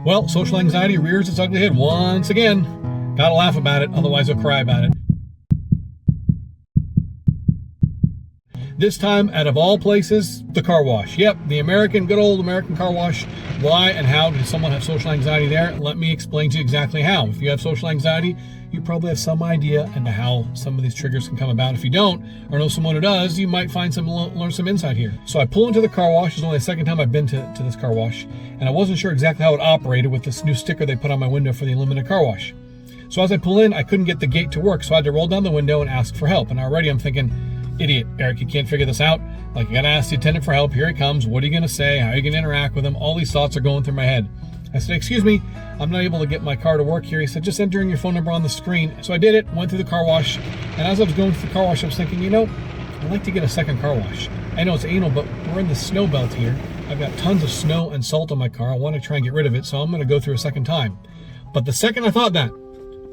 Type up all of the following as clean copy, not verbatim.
Well, social anxiety rears its ugly head once again. Gotta laugh about it, otherwise I'll cry about it. This time, out of all places, the car wash. Yep, the good old American car wash. Why and how does someone have social anxiety there? Let me explain to you exactly how. If you have social anxiety, you probably have some idea into how some of these triggers can come about. If you don't, or know someone who does, you might learn some insight here. So I pull into the car wash. It's only the second time I've been to this car wash, and I wasn't sure exactly how it operated with this new sticker they put on my window for the unlimited car wash. So as I pull in, I couldn't get the gate to work, so I had to roll down the window and ask for help. And already I'm thinking, idiot, Eric, you can't figure this out? Like, you gotta ask the attendant for help. Here he comes. What are you gonna say? How are you gonna interact with him? All these thoughts are going through my head. I said, excuse me, I'm not able to get my car to work here. He said, just enter in your phone number on the screen. So I did it, went through the car wash, and as I was going through the car wash, I was thinking, I'd like to get a second car wash. I know it's anal, but we're in the snow belt here. I've got tons of snow and salt on my car. I want to try and get rid of it, so I'm gonna go through a second time. But the second I thought that,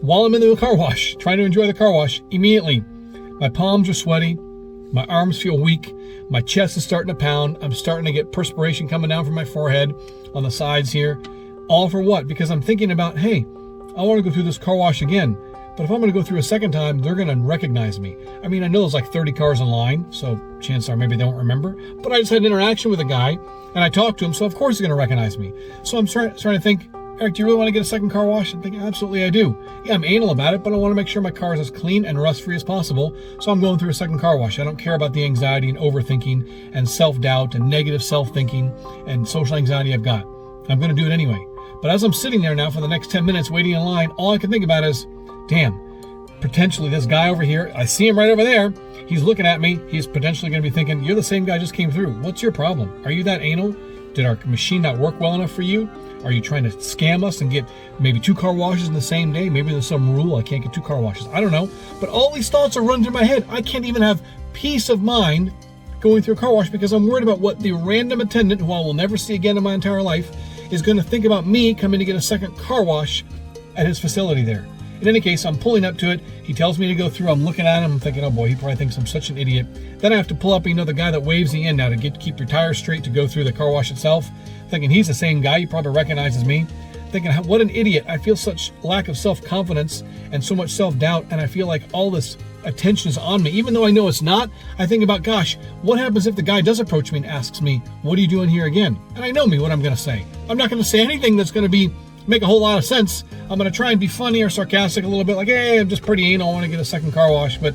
while I'm in the car wash, trying to enjoy the car wash, immediately, my palms are sweaty, my arms feel weak, my chest is starting to pound, I'm starting to get perspiration coming down from my forehead, on the sides here. All for what? Because I'm thinking about, hey, I want to go through this car wash again, but if I'm going to go through a second time, they're going to recognize me. I mean, I know there's like 30 cars in line, so chances are maybe they won't remember, but I just had an interaction with a guy, and I talked to him, so of course he's going to recognize me. So I'm starting to think, Eric, do you really want to get a second car wash? I'm thinking, absolutely I do. Yeah, I'm anal about it, but I want to make sure my car is as clean and rust-free as possible, so I'm going through a second car wash. I don't care about the anxiety and overthinking and self-doubt and negative self-thinking and social anxiety I've got. I'm going to do it anyway. But as I'm sitting there now for the next 10 minutes waiting in line, all I can think about is, damn, potentially this guy over here, I see him right over there, he's looking at me, he's potentially going to be thinking, you're the same guy just came through. What's your problem? Are you that anal? Did our machine not work well enough for you? Are you trying to scam us and get maybe 2 car washes in the same day? Maybe there's some rule I can't get 2 car washes. I don't know. But all these thoughts are running through my head. I can't even have peace of mind going through a car wash because I'm worried about what the random attendant, who I will never see again in my entire life, is going to think about me coming to get a second car wash at his facility there. In any case, I'm pulling up to it. He tells me to go through. I'm looking at him. I'm thinking, oh boy, he probably thinks I'm such an idiot. Then I have to pull up, the guy that waves the end now to keep your tires straight to go through the car wash itself. Thinking he's the same guy. He probably recognizes me. Thinking, what an idiot. I feel such lack of self-confidence and so much self-doubt, and I feel like all this attention is on me. Even though I know it's not, I think about, gosh, what happens if the guy does approach me and asks me, what are you doing here again? And I know me, what I'm going to say. I'm not going to say anything that's going to make a whole lot of sense. I'm going to try and be funny or sarcastic a little bit, like, hey, I'm just pretty anal, I want to get a second car wash, but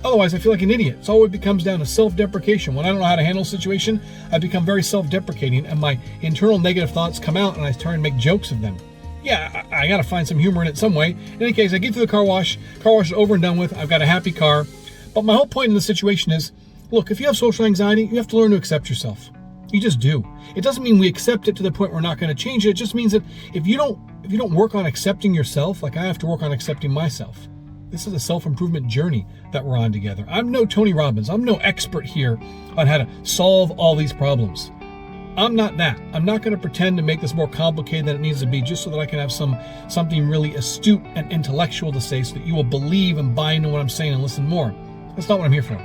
otherwise I feel like an idiot. So it comes down to self-deprecation. When I don't know how to handle a situation, I become very self-deprecating, and my internal negative thoughts come out, and I try and make jokes of them. Yeah, I got to find some humor in it some way. In any case, I get through the car wash is over and done with, I've got a happy car. But my whole point in the situation is, look, if you have social anxiety, you have to learn to accept yourself. You just do. It doesn't mean we accept it to the point we're not going to change it. It just means that if you don't work on accepting yourself, like I have to work on accepting myself. This is a self-improvement journey that we're on together. I'm no Tony Robbins. I'm no expert here on how to solve all these problems. I'm not that. I'm not going to pretend to make this more complicated than it needs to be just so that I can have something really astute and intellectual to say so that you will believe and buy into what I'm saying and listen more. That's not what I'm here for.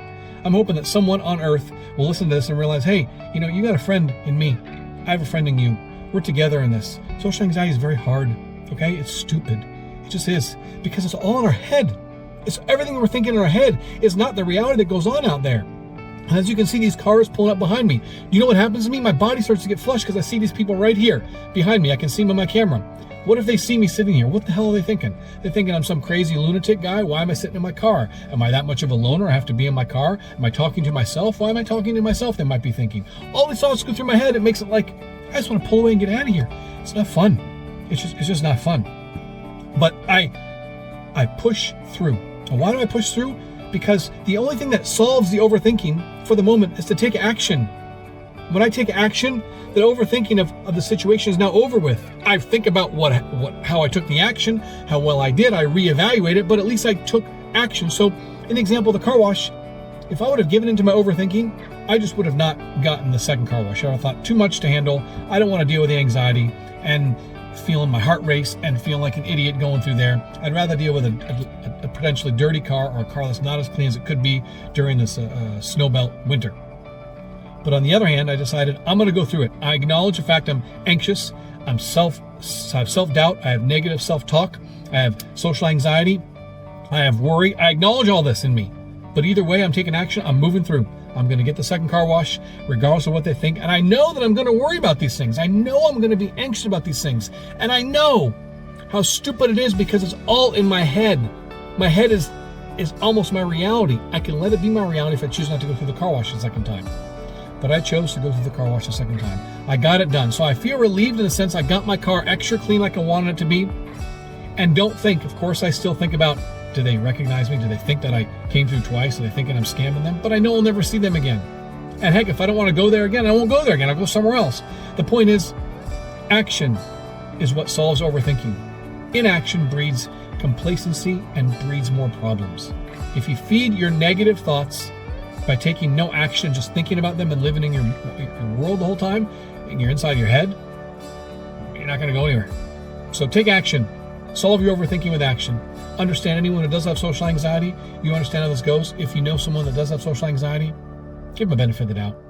I'm hoping that someone on earth will listen to this and realize, hey, you got a friend in me. I have a friend in you. We're together in this. Social anxiety is very hard, okay? It's stupid. It just is. Because it's all in our head. It's everything we're thinking in our head is not the reality that goes on out there. And as you can see, these cars pulling up behind me. You know what happens to me? My body starts to get flushed because I see these people right here behind me. I can see them on my camera. What if they see me sitting here? What the hell are they thinking? They're thinking I'm some crazy lunatic guy. Why am I sitting in my car? Am I that much of a loner? I have to be in my car? Am I talking to myself? Why am I talking to myself? They might be thinking. All these thoughts go through my head. It makes it like, I just want to pull away and get out of here. It's not fun. It's just not fun. But I push through. And why do I push through? Because the only thing that solves the overthinking for the moment is to take action. When I take action, the overthinking of the situation is now over with. I think about how I took the action, how well I did, I reevaluate it, but at least I took action. So in the example of the car wash, if I would have given into my overthinking, I just would have not gotten the second car wash. I would have thought too much to handle. I don't want to deal with the anxiety and feeling my heart race and feeling like an idiot going through there. I'd rather deal with a potentially dirty car or a car that's not as clean as it could be during this snowbelt winter. But on the other hand, I decided I'm going to go through it. I acknowledge the fact I'm anxious. I have self-doubt. I have negative self-talk. I have social anxiety. I have worry. I acknowledge all this in me. But either way, I'm taking action. I'm moving through. I'm going to get the second car wash regardless of what they think. And I know that I'm going to worry about these things. I know I'm going to be anxious about these things. And I know how stupid it is because it's all in my head. My head is almost my reality. I can let it be my reality if I choose not to go through the car wash the second time. But I chose to go through the car wash the second time. I got it done. So I feel relieved in the sense I got my car extra clean like I wanted it to be. And don't think, of course, I still think about, do they recognize me? Do they think that I came through twice? Are they thinking I'm scamming them? But I know I'll never see them again. And heck, if I don't want to go there again, I won't go there again. I'll go somewhere else. The point is, action is what solves overthinking. Inaction breeds complacency and breeds more problems. If you feed your negative thoughts by taking no action, just thinking about them and living in your world the whole time, and you're inside your head, you're not going to go anywhere. So take action. Solve your overthinking with action. Understand anyone who does have social anxiety. You understand how this goes. If you know someone that does have social anxiety, give them a benefit of the doubt.